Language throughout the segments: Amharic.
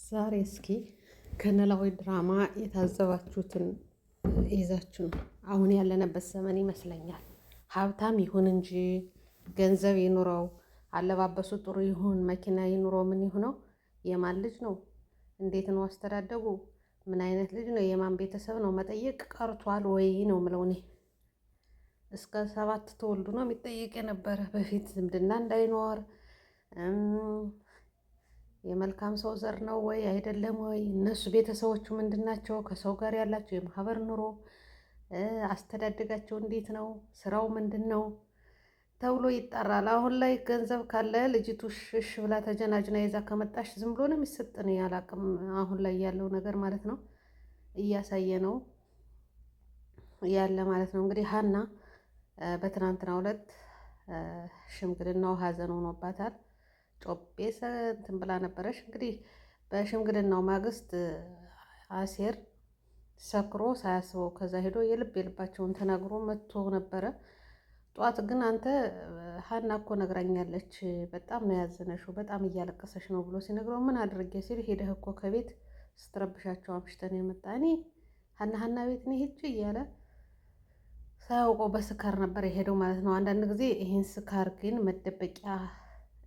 ዛሬ እስኪ ከኖላዊ ድራማ የታዘባችሁትን ይዛችሁ ነው። አሁን ያለንበት ዘመን ይመስለኛል ሀብታም ይሁን እንጂ ገንዘብ ይኑረው፣ አለባበሱ ጥሩ ይሁን፣ መኪና ይኑረው፣ ምን ይሁነው የማን ልጅ ነው? እንዴት ነው አስተዳደጉ? ምን አይነት ልጅ ነው? የማን ቤተሰብ ነው መጠየቅ ቀርቷል ወይ ነው የምለው እኔ። እስከ 7 ተወልዶ ነው የሚጠየቅ የነበረ በፊት ዝምድና እንዳይኖር የመልካም ሰው ዘር ነው ወይ አይደለም ወይ፣ እነሱ ቤተሰቦቹ ምንድን ናቸው፣ ከሰው ጋር ያላቸው የማህበር ኑሮ፣ አስተዳደጋቸው እንዴት ነው፣ ስራው ምንድን ነው ተብሎ ይጠራል። አሁን ላይ ገንዘብ ካለ ልጅቱ እሽ ብላ ተጀናጅና ይዛ ከመጣሽ ዝም ብሎ ነው የሚሰጥ። ነው ያላቅም አሁን ላይ ያለው ነገር ማለት ነው እያሳየ ነው ያለ ማለት ነው። እንግዲህ ሀና በትናንትናው ዕለት ሽምግልናው ሀዘን ሆኖባታል። ጮቤ እንትን ብላ ነበረች። እንግዲህ በሽምግልናው ማግስት አሴር ሰክሮ ሳያስበው ከዛ ሄዶ የልባቸውን ተናግሮ መጥቶ ነበረ። ጠዋት ግን አንተ ሀና እኮ ነግራኛለች፣ በጣም ነው ያዘነሽው፣ በጣም እያለቀሰሽ ነው ብሎ ሲነግረው ምን አድርጌ ሲል ሄደህ እኮ ከቤት ስትረብሻቸው አምሽተን የመጣ እኔ ሀና ቤት ነው ሄጄ እያለ ሳያውቀው በስካር ነበር የሄደው ማለት ነው። አንዳንድ ጊዜ ይሄን ስካር ግን መደበቂያ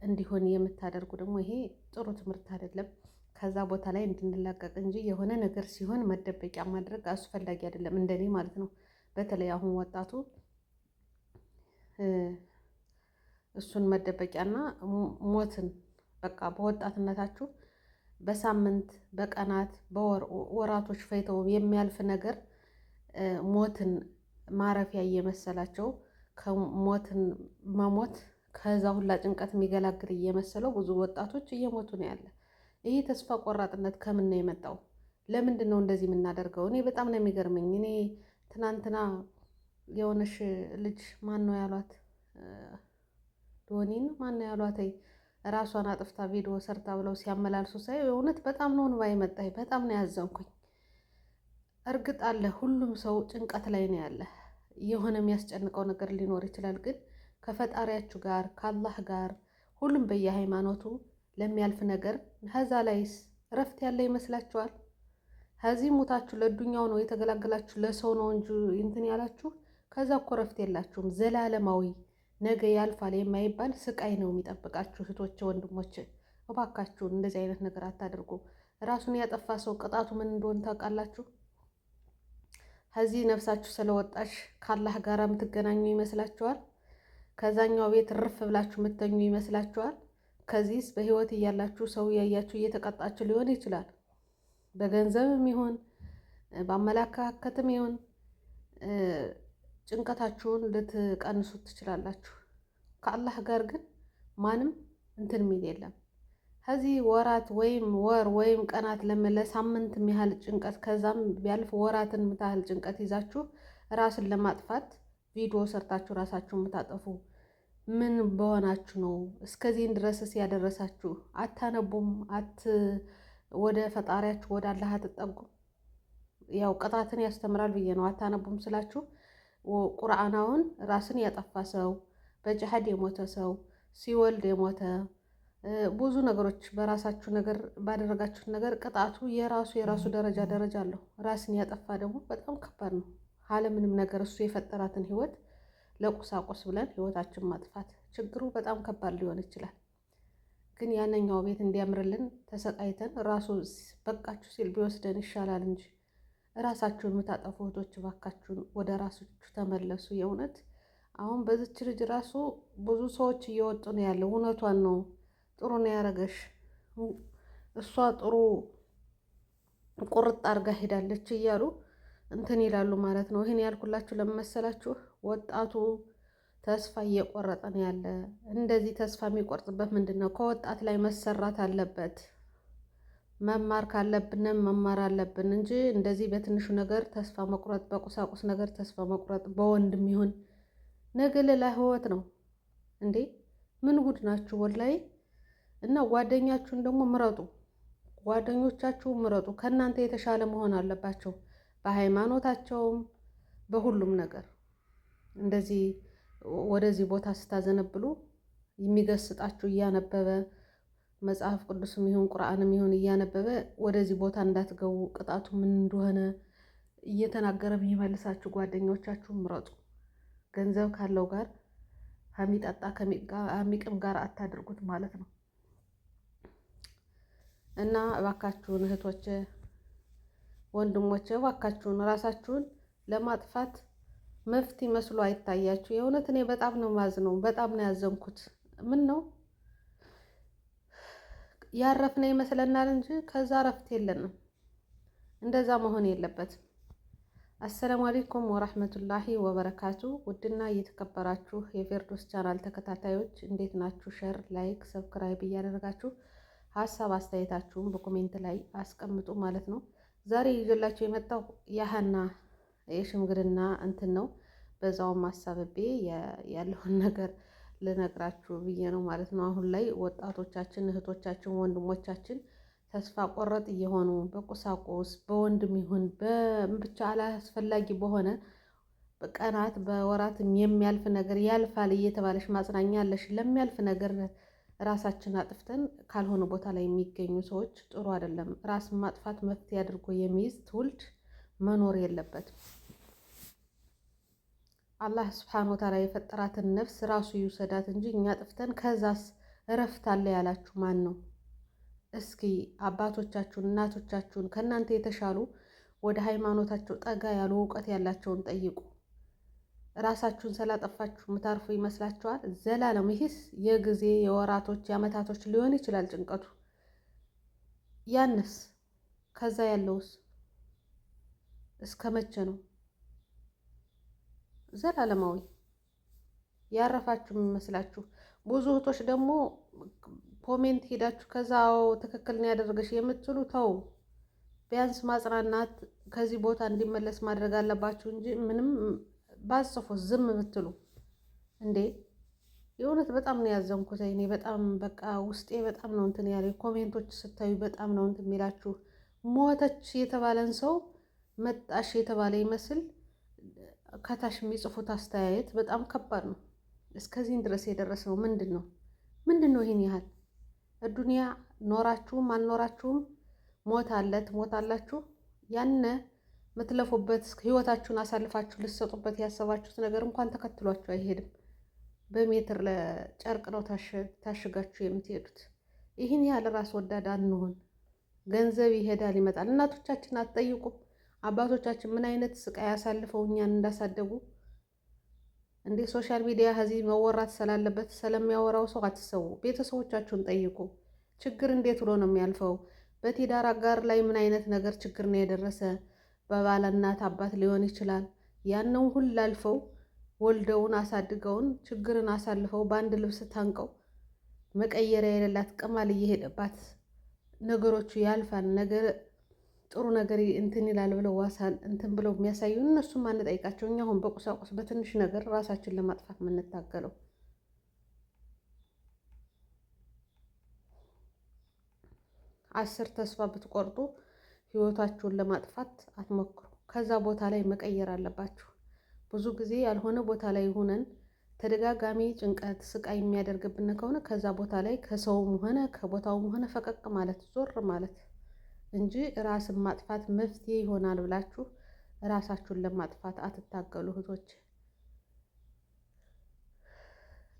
እንዲሆን የምታደርጉ ደግሞ ይሄ ጥሩ ትምህርት አይደለም። ከዛ ቦታ ላይ እንድንላቀቅ እንጂ የሆነ ነገር ሲሆን መደበቂያ ማድረግ አስፈላጊ አይደለም፣ እንደኔ ማለት ነው። በተለይ አሁን ወጣቱ እሱን መደበቂያና ሞትን በቃ በወጣትነታችሁ በሳምንት በቀናት በወራቶች ፈይተው የሚያልፍ ነገር ሞትን ማረፊያ እየመሰላቸው ከሞትን መሞት ከዛ ሁላ ጭንቀት የሚገላግል እየመሰለው ብዙ ወጣቶች እየሞቱ ነው ያለ። ይህ ተስፋ ቆራጥነት ከምን ነው የመጣው? ለምንድን ነው እንደዚህ የምናደርገው? እኔ በጣም ነው የሚገርመኝ። እኔ ትናንትና የሆነሽ ልጅ ማን ነው ያሏት ዶኒን ማን ነው ያሏት ራሷን አጥፍታ ቪዲዮ ሰርታ ብለው ሲያመላልሱ ሳይ እውነት በጣም ነው እንባ የመጣኝ። በጣም ነው ያዘንኩኝ። እርግጥ አለ ሁሉም ሰው ጭንቀት ላይ ነው ያለ። የሆነ የሚያስጨንቀው ነገር ሊኖር ይችላል። ግን ከፈጣሪያችሁ ጋር ከአላህ ጋር ሁሉም በየሃይማኖቱ ለሚያልፍ ነገር ከዛ ላይስ እረፍት ያለ ይመስላችኋል? ከዚህ ሞታችሁ ለዱኛው ነው የተገላገላችሁ ለሰው ነው እንጂ እንትን ያላችሁ ከዛ እኮ እረፍት የላችሁም። ዘላለማዊ ነገ ያልፋል የማይባል ስቃይ ነው የሚጠብቃችሁ። እህቶቼ ወንድሞቼ፣ እባካችሁን እንደዚህ አይነት ነገር አታድርጉ። ራሱን ያጠፋ ሰው ቅጣቱ ምን እንደሆነ ታውቃላችሁ? ከዚህ ነፍሳችሁ ስለወጣሽ ከአላህ ጋር የምትገናኙ ይመስላችኋል? ከዛኛው ቤት ርፍ ብላችሁ የምትተኙ ይመስላችኋል? ከዚህስ በህይወት እያላችሁ ሰው እያያችሁ እየተቀጣችሁ ሊሆን ይችላል። በገንዘብም ይሁን በአመለካከትም ይሁን ጭንቀታችሁን ልትቀንሱት ትችላላችሁ። ከአላህ ጋር ግን ማንም እንትን የሚል የለም። ከዚህ ወራት ወይም ወር ወይም ቀናት ለሳምንት የሚያህል ጭንቀት ከዛም ቢያልፍ ወራትን የምታህል ጭንቀት ይዛችሁ ራስን ለማጥፋት ቪዲዮ ሰርታችሁ ራሳችሁ የምታጠፉ ምን በሆናችሁ ነው? እስከዚህን ድረስስ ያደረሳችሁ? አታነቡም? ወደ ፈጣሪያችሁ ወደ አላህ አትጠጉም? ያው ቅጣትን ያስተምራል ብዬ ነው። አታነቡም ስላችሁ ቁርአናውን ራስን ያጠፋ ሰው፣ በጅሃድ የሞተ ሰው፣ ሲወልድ የሞተ ብዙ ነገሮች በራሳችሁ ነገር ባደረጋችሁት ነገር ቅጣቱ የራሱ ደረጃ አለው። ራስን ያጠፋ ደግሞ በጣም ከባድ ነው። አለምንም ነገር እሱ የፈጠራትን ህይወት ለቁሳቁስ ብለን ህይወታችን ማጥፋት ችግሩ በጣም ከባድ ሊሆን ይችላል። ግን ያነኛው ቤት እንዲያምርልን ተሰቃይተን ራሱ በቃችሁ ሲል ቢወስደን ይሻላል እንጂ ራሳችሁን የምታጠፉ እህቶች እባካችሁን ወደ ራሳችሁ ተመለሱ። የእውነት አሁን በዚች ልጅ ራሱ ብዙ ሰዎች እየወጡ ነው ያለው። እውነቷን ነው። ጥሩ ነው ያረገሽ። እሷ ጥሩ ቁርጥ አርጋ ሄዳለች እያሉ እንትን ይላሉ ማለት ነው። ይህን ያልኩላችሁ ለመሰላችሁ ወጣቱ ተስፋ እየቆረጠ ነው ያለ። እንደዚህ ተስፋ የሚቆርጥበት ምንድን ነው? ከወጣት ላይ መሰራት አለበት። መማር ካለብንም መማር አለብን እንጂ እንደዚህ በትንሹ ነገር ተስፋ መቁረጥ፣ በቁሳቁስ ነገር ተስፋ መቁረጥ በወንድም ይሁን ነገ ሌላ ህይወት ነው እንዴ! ምን ጉድ ናችሁ ወላይ። እና ጓደኛችሁን ደግሞ ምረጡ። ጓደኞቻችሁን ምረጡ። ከእናንተ የተሻለ መሆን አለባቸው በሃይማኖታቸውም በሁሉም ነገር። እንደዚህ ወደዚህ ቦታ ስታዘነብሉ የሚገስጣችሁ እያነበበ መጽሐፍ ቅዱስም ይሁን ቁርአንም ይሁን እያነበበ ወደዚህ ቦታ እንዳትገቡ ቅጣቱ ምን እንደሆነ እየተናገረ የሚመልሳችሁ ጓደኞቻችሁ ምረጡ። ገንዘብ ካለው ጋር ከሚጠጣ ከሚቅም ጋር አታድርጉት ማለት ነው። እና እባካችሁን እህቶቼ፣ ወንድሞቼ እባካችሁን ራሳችሁን ለማጥፋት መፍትሄ መስሎ አይታያችሁ። የእውነት እኔ በጣም ነው ማዝነው፣ በጣም ነው ያዘንኩት። ምን ነው ያረፍነ ይመስለናል እንጂ ከዛ እረፍት የለንም። እንደዛ መሆን የለበትም። አሰላሙ አለይኩም ወራህመቱላሂ ወበረካቱ። ውድና እየተከበራችሁ የፌርዶስ ቻናል ተከታታዮች እንዴት ናችሁ? ሸር፣ ላይክ፣ ሰብስክራይብ እያደረጋችሁ ሀሳብ አስተያየታችሁን በኮሜንት ላይ አስቀምጡ ማለት ነው። ዛሬ ይዤላችሁ የመጣው የሀና የሽምግልና እንትን ነው። በዛውም አሳብቤ ያለውን ነገር ልነግራችሁ ብዬ ነው ማለት ነው። አሁን ላይ ወጣቶቻችን፣ እህቶቻችን፣ ወንድሞቻችን ተስፋ ቆረጥ እየሆኑ በቁሳቁስ በወንድም ይሁን ብቻ አላስፈላጊ በሆነ ቀናት በወራትም የሚያልፍ ነገር ያልፋል እየተባለሽ ማጽናኛ አለሽ ለሚያልፍ ነገር ራሳችን አጥፍተን ካልሆነ ቦታ ላይ የሚገኙ ሰዎች ጥሩ አይደለም። ራስን ማጥፋት መፍትሄ አድርጎ የሚይዝ ትውልድ መኖር የለበትም። አላህ ስብሓን ወተዓላ የፈጠራትን ነፍስ ራሱ ይውሰዳት እንጂ እኛ አጥፍተን ከዛስ እረፍት አለ ያላችሁ ማን ነው? እስኪ አባቶቻችሁን እናቶቻችሁን ከእናንተ የተሻሉ ወደ ሃይማኖታቸው ጠጋ ያሉ እውቀት ያላቸውን ጠይቁ። ራሳችሁን ስላጠፋችሁ የምታርፉ ይመስላችኋል? ዘላለም ይህስ የጊዜ የወራቶች የአመታቶች ሊሆን ይችላል ጭንቀቱ። ያንስ ከዛ ያለውስ እስከ መቼ ነው? ዘላለማዊ ያረፋችሁ የሚመስላችሁ ብዙ እህቶች ደግሞ ኮሜንት ሄዳችሁ ከዛው ትክክል ነው ያደረገሽ የምትሉ ተው፣ ቢያንስ ማጽናናት ከዚህ ቦታ እንዲመለስ ማድረግ አለባችሁ እንጂ ምንም ባጽፎ ዝም ብትሉ እንዴ! የእውነት በጣም ነው ያዘንኩት። እኔ በጣም በቃ ውስጤ በጣም ነው እንትን ያለ ኮሜንቶች ስታዩ በጣም ነው እንትን የሚላችሁ። ሞተች የተባለን ሰው መጣሽ የተባለ ይመስል ከታች የሚጽፉት አስተያየት በጣም ከባድ ነው። እስከዚህን ድረስ የደረሰው ምንድን ነው ይህን ያህል ዱንያ ኖራችሁም አልኖራችሁም ሞት አለ፣ ትሞታላችሁ። ያነ ምትለፉበት ህይወታችሁን አሳልፋችሁ ልትሰጡበት ያሰባችሁት ነገር እንኳን ተከትሏችሁ አይሄድም። በሜትር ለጨርቅ ነው ታሽጋችሁ የምትሄዱት። ይህን ያህል ራስ ወዳድ አንሆን። ገንዘብ ይሄዳል ይመጣል። እናቶቻችን አትጠይቁም? አባቶቻችን ምን አይነት ስቃይ አሳልፈው እኛን እንዳሳደጉ እንዴ! ሶሻል ሚዲያ ከዚህ መወራት ስላለበት ስለሚያወራው ሰው አትሰው። ቤተሰቦቻችሁን ጠይቁ። ችግር እንዴት ብሎ ነው የሚያልፈው? በትዳር አጋር ላይ ምን አይነት ነገር ችግር ነው የደረሰ? በባለ እናት አባት ሊሆን ይችላል። ያንን ሁሉ አልፈው ወልደውን አሳድገውን ችግርን አሳልፈው በአንድ ልብስ ታንቀው መቀየሪያ የሌላት ቅማል እየሄደባት ነገሮቹ ያልፋል። ነገር ጥሩ ነገር እንትን ይላል ብለው ዋሳል እንትን ብለው የሚያሳዩን እነሱም አንጠይቃቸው። እኛ አሁን በቁሳቁስ በትንሽ ነገር ራሳችን ለማጥፋት የምንታገለው። አስር ተስፋ ብትቆርጡ ህይወታችሁን ለማጥፋት አትሞክሩ። ከዛ ቦታ ላይ መቀየር አለባችሁ። ብዙ ጊዜ ያልሆነ ቦታ ላይ ሆነን ተደጋጋሚ ጭንቀት ስቃይ የሚያደርግብን ከሆነ ከዛ ቦታ ላይ ከሰውም ሆነ ከቦታውም ሆነ ፈቀቅ ማለት ዞር ማለት እንጂ ራስን ማጥፋት መፍትሄ ይሆናል ብላችሁ ራሳችሁን ለማጥፋት አትታገሉ እህቶች።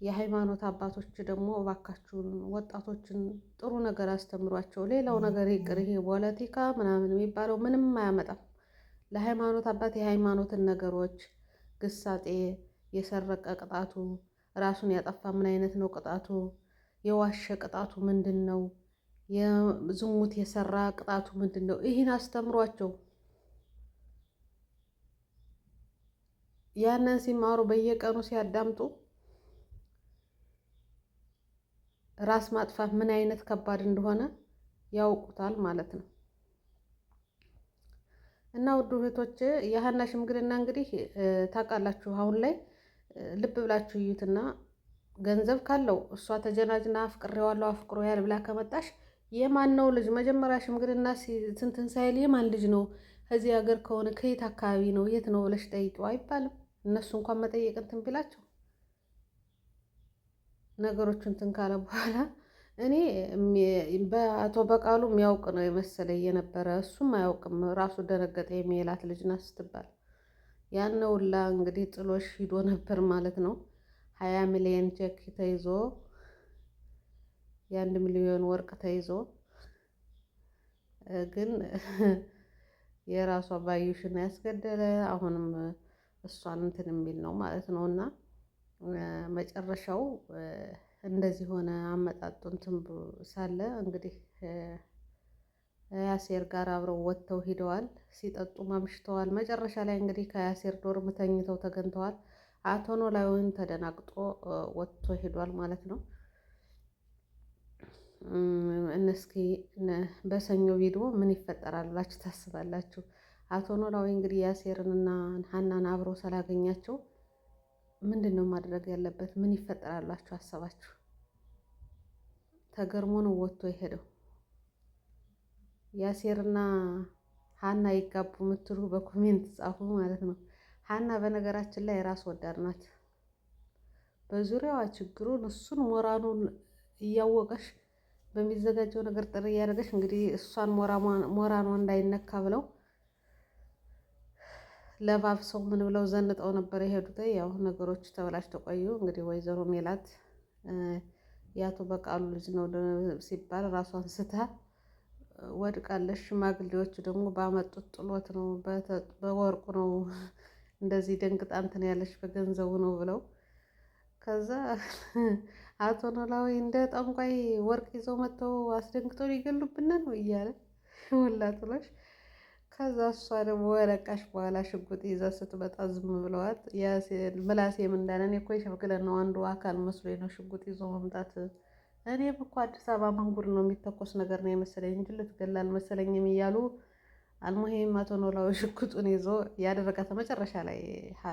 የሃይማኖት አባቶች ደግሞ እባካችሁን ወጣቶችን ጥሩ ነገር አስተምሯቸው። ሌላው ነገር ይቅር፣ ይሄ ፖለቲካ ምናምን የሚባለው ምንም አያመጣም። ለሃይማኖት አባት የሃይማኖትን ነገሮች ግሳጤ፣ የሰረቀ ቅጣቱ፣ ራሱን ያጠፋ ምን አይነት ነው ቅጣቱ፣ የዋሸ ቅጣቱ ምንድን ነው፣ የዝሙት የሰራ ቅጣቱ ምንድን ነው? ይህን አስተምሯቸው። ያንን ሲማሩ በየቀኑ ሲያዳምጡ ራስ ማጥፋት ምን አይነት ከባድ እንደሆነ ያውቁታል ማለት ነው። እና ውድ እህቶቼ የሀና ሽምግልና እንግዲህ ታውቃላችሁ። አሁን ላይ ልብ ብላችሁ እዩትና ገንዘብ ካለው እሷ ተጀናጅና አፍቅሬዋለሁ አፍቅሮያል ብላ ከመጣሽ የማን ነው ልጅ? መጀመሪያ ሽምግልና ስንትን ሳይል የማን ልጅ ነው? ከዚህ ሀገር ከሆነ ከየት አካባቢ ነው የት ነው ብለሽ ጠይቂው አይባልም። እነሱ እንኳን መጠየቅ እንትን ቢላቸው ነገሮቹ እንትን ካለ በኋላ እኔ በአቶ በቃሉ የሚያውቅ ነው የመሰለኝ የነበረ፣ እሱም አያውቅም። ራሱ ደነገጠ። የሜላት ልጅ ናት ስትባል ያን ሁላ እንግዲህ ጥሎሽ ሂዶ ነበር ማለት ነው። 20 ሚሊዮን ቼክ ተይዞ የ1 ሚሊዮን ወርቅ ተይዞ ግን የራሷ ባዩሽን ያስገደለ አሁንም እሷን እንትን የሚል ነው ማለት ነው። እና መጨረሻው እንደዚህ ሆነ። አመጣጡ እንትን ሳለ እንግዲህ ያሴር ጋር አብረው ወጥተው ሂደዋል። ሲጠጡ ማምሽተዋል። መጨረሻ ላይ እንግዲህ ከያሴር ዶርም ተኝተው ተገኝተዋል። አቶ ኖላዊን ተደናግጦ ወጥቶ ሄዷል ማለት ነው። እስኪ በሰኞ ቪዲዮ ምን ይፈጠራል ብላችሁ ታስባላችሁ? አቶ ኖላዊ እንግዲህ ያሴርንና ሀናን አብሮ ስላገኛቸው ምንድን ነው ማድረግ ያለበት? ምን ይፈጠራል ብላችሁ አሰባችሁ? ተገርሞ ነው ወጥቶ የሄደው። ያሴርና ሀና ይጋቡ የምትሉ በኮሜንት ጻፉ ማለት ነው። ሀና በነገራችን ላይ ራስ ወዳድ ናት። በዙሪያዋ ችግሩን እሱን ሞራኑን እያወቀሽ በሚዘጋጀው ነገር ጥሪ እያደረገች እንግዲህ እሷን ሞራኗ እንዳይነካ ብለው ለባብሰው ምን ብለው ዘንጠው ነበር የሄዱት። ያው ነገሮች ተበላሽተው ቆዩ። እንግዲህ ወይዘሮ ሜላት የአቶ በቃሉ ልጅ ነው ሲባል ራሷን ስታ ወድቃለች። ሽማግሌዎቹ ደግሞ ባመጡት ጥሎት ነው በወርቁ ነው እንደዚህ ደንግጣ እንትን ያለች በገንዘቡ ነው ብለው ከዛ አቶ ኖላዊ እንደ ጠንቋይ ወርቅ ይዘው መጥተው አስደንግጠው ሊገሉብን ነው እያለ ሁላ ጥሎሽ። ከዛ እሷ ደግሞ ወረቃሽ በኋላ ሽጉጥ ይዛ ስትመጣ ዝም ብለዋት ምላሴም እንዳለ እኔ እኮ የሸፍግለን ነው አንዱ አካል መስሎኝ ነው ሽጉጥ ይዞ መምጣት። እኔም እኮ አዲስ አበባ መንጉር ነው የሚተኮስ ነገር ነው የመሰለኝ እንጂ ልትገላ አልመሰለኝም እያሉ አልሙሄም አቶ ኖላዊ ሽጉጡን ይዞ ያደረጋት መጨረሻ ላይ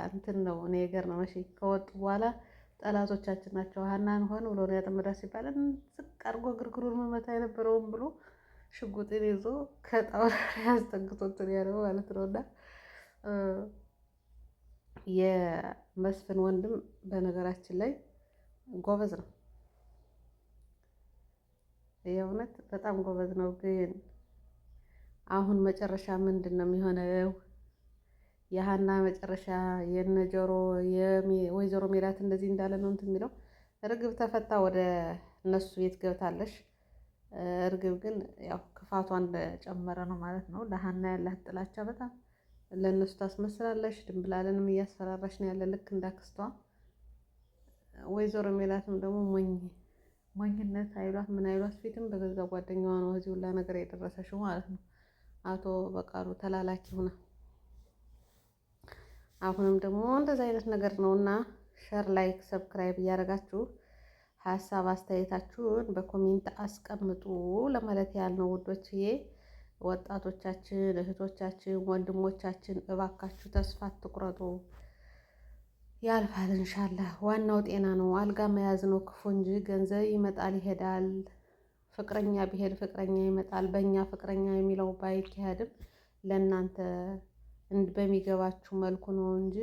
እንትን ነው እኔ ገር ነው መቼ ከወጡ በኋላ ጠላቶቻችን ናቸው ሀናን ሆን ብሎ ነው ያጠመዳት ሲባል ዝቅ አድርጎ ግርግሩን መመታ የነበረውን ብሎ ሽጉጥን ይዞ ከጣውላ ላይ አስጠግቶትን ያለው ማለት ነው። እና የመስፍን ወንድም በነገራችን ላይ ጎበዝ ነው፣ የእውነት በጣም ጎበዝ ነው። ግን አሁን መጨረሻ ምንድን ነው የሚሆነው? የሀና መጨረሻ የነጆሮ ወይዘሮ ሜላት እንደዚህ እንዳለ ነው እንትን የሚለው። እርግብ ተፈታ ወደ እነሱ ቤት ገብታለሽ። እርግብ ግን ያው ክፋቷ እንደጨመረ ነው ማለት ነው። ለሀና ያላት ጥላቻ በጣም ለእነሱ ታስመስላለሽ። ድንብላለንም እያስፈራራሽ ነው ያለ ልክ እንዳክስቷ። ወይዘሮ ሜላትም ደግሞ ሞኝነት አይሏት ምን አይሏት ፊትም በገዛ ጓደኛዋ ነው እዚህ ሁላ ነገር የደረሰሽው ማለት ነው። አቶ በቃሉ ተላላኪ ሆነ። አሁንም ደግሞ እንደዚህ አይነት ነገር ነውና ሸር፣ ላይክ፣ ሰብስክራይብ እያደረጋችሁ ሀሳብ አስተያየታችሁን በኮሜንት አስቀምጡ ለማለት ያህል ነው ውዶችዬ። ወጣቶቻችን፣ እህቶቻችን፣ ወንድሞቻችን እባካችሁ ተስፋ አትቁረጡ። ያልፋል ኢንሻአላህ። ዋናው ጤና ነው። አልጋ መያዝ ነው ክፉ እንጂ ገንዘብ ይመጣል ይሄዳል። ፍቅረኛ ቢሄድ ፍቅረኛ ይመጣል። በእኛ ፍቅረኛ የሚለው ባይካሄድም ለእናንተ በሚገባችሁ መልኩ ነው እንጂ